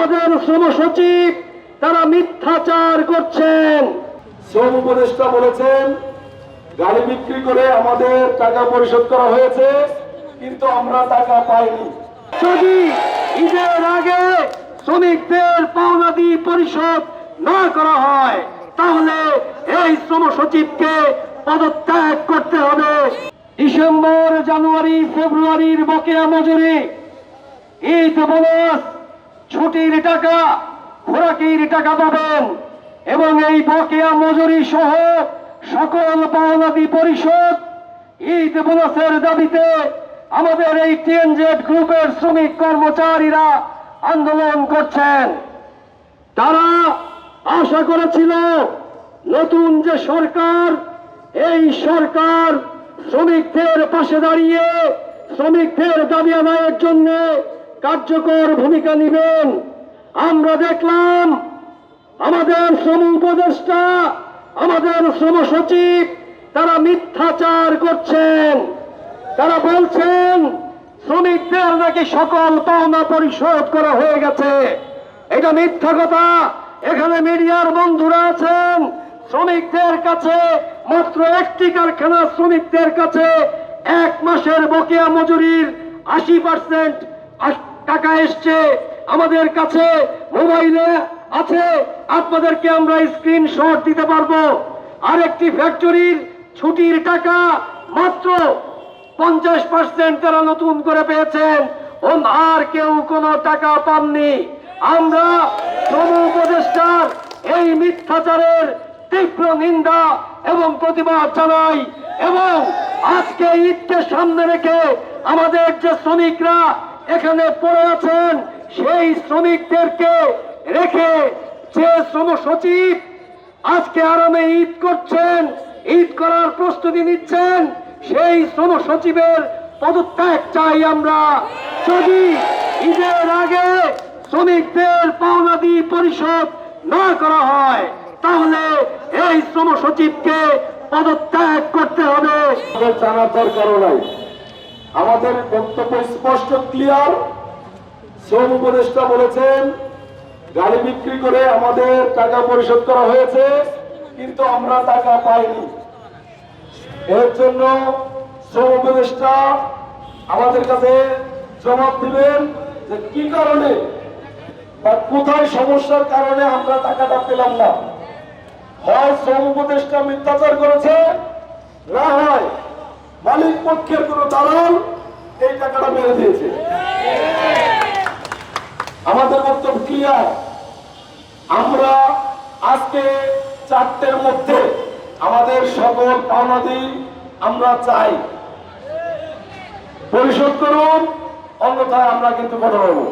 আমাদের শ্রম সচিব তারা মিথ্যাচার করছেন। শ্রম উপদেষ্টা বলেছেন গাড়ি বিক্রি করে আমাদের টাকা পরিশোধ করা হয়েছে, কিন্তু আমরা টাকা পাইনি। যদি ঈদের আগে শ্রমিকদের পাওনাদি পরিশোধ না করা হয় তাহলে এই শ্রম সচিবকে পদত্যাগ করতে হবে। ডিসেম্বর, জানুয়ারি, ফেব্রুয়ারির বকেয়া মজুরি, ঈদ বোনাস, ছুটির টাকা, খোরাকির টাকা পাবেন এবং এই বকেয়া মজুরি সহ সকল পাওনাদি পরিশোধ ঈদ বোনাসের দাবিতে আমাদের এই টিএনজেড গ্রুপের শ্রমিক কর্মচারীরা আন্দোলন করছেন। তারা আশা করেছিল নতুন যে সরকার, এই সরকার শ্রমিকদের পাশে দাঁড়িয়ে শ্রমিকদের দাবি আদায়ের জন্য কার্যকর ভূমিকা নেবেন। আমরা দেখলাম আমাদের শ্রম উপদেষ্টা, আমাদের শ্রম সচিব তারা মিথ্যাচার করছেন। তারা বলছেন শ্রমিকদের নাকি সকল পাওনা পরিশোধ করা হয়ে গেছে। এটা মিথ্যা কথা। এখানে মিডিয়ার বন্ধুরা আছেন। শ্রমিকদের কাছে মাত্র একটি কারখানা শ্রমিকদের কাছে এক মাসের বকেয়া মজুরির 80% টাকা এসছে। আমাদের কাছে মোবাইলে আছে, আপনাদেরকে আমরা স্ক্রিনশট দিতে পারবো। আরেকটি ফ্যাক্টরির ছুটির টাকা মাত্র 50% তারা নতুন করে পেয়েছেন, আর কেউ কোনো টাকা পাননি। আমরা শ্রম উপদেষ্টার এই মিথ্যাচারের তীব্র নিন্দা এবং প্রতিবাদ জানাই এবং আজকে ঈদকে সামনে রেখে আমাদের যে শ্রমিকরা এখানে পড়ে আছেন সেই শ্রমিকদেরকে রেখে যে শ্রম সচিব আজকে আরামে ঈদ করছেন, ঈদ করার প্রস্তুতি নিচ্ছেন, সেই শ্রম সচিবের পদত্যাগ চাই আমরা। যদি ঈদের আগে শ্রমিকদের পাওনাদি পরিশোধ না করা হয় তাহলে এই শ্রম সচিবকে পদত্যাগ করতে হবে। জানার দরকারও নাই, আমাদের বক্তব্য স্পষ্ট ক্লিয়ার। শ্রম উপদেষ্টা বলেছেন গাড়ি বিক্রি করে আমাদের টাকা পরিশোধ করা হয়েছে, কিন্তু আমরা টাকা পাইনি। এর জন্য শ্রম উপদেষ্টা আমাদের কাছে জবাব দিবেন যে কি কারণে বা কোথায় সমস্যার কারণে আমরা টাকাটা পেলাম না। হয় শ্রম উপদেষ্টা মিথ্যাচার করেছে, না হয় মালিক পক্ষের কোন দালাল এই টাকাটা মেরে দিয়েছে। আমাদের বক্তব্য ক্লিয়ার। আমরা আজকে 4টের মধ্যে আমাদের সকল পাওনাদি আমরা চাই পরিশোধ করুন, অন্যথায় আমরা কিন্তু কথা বলবো।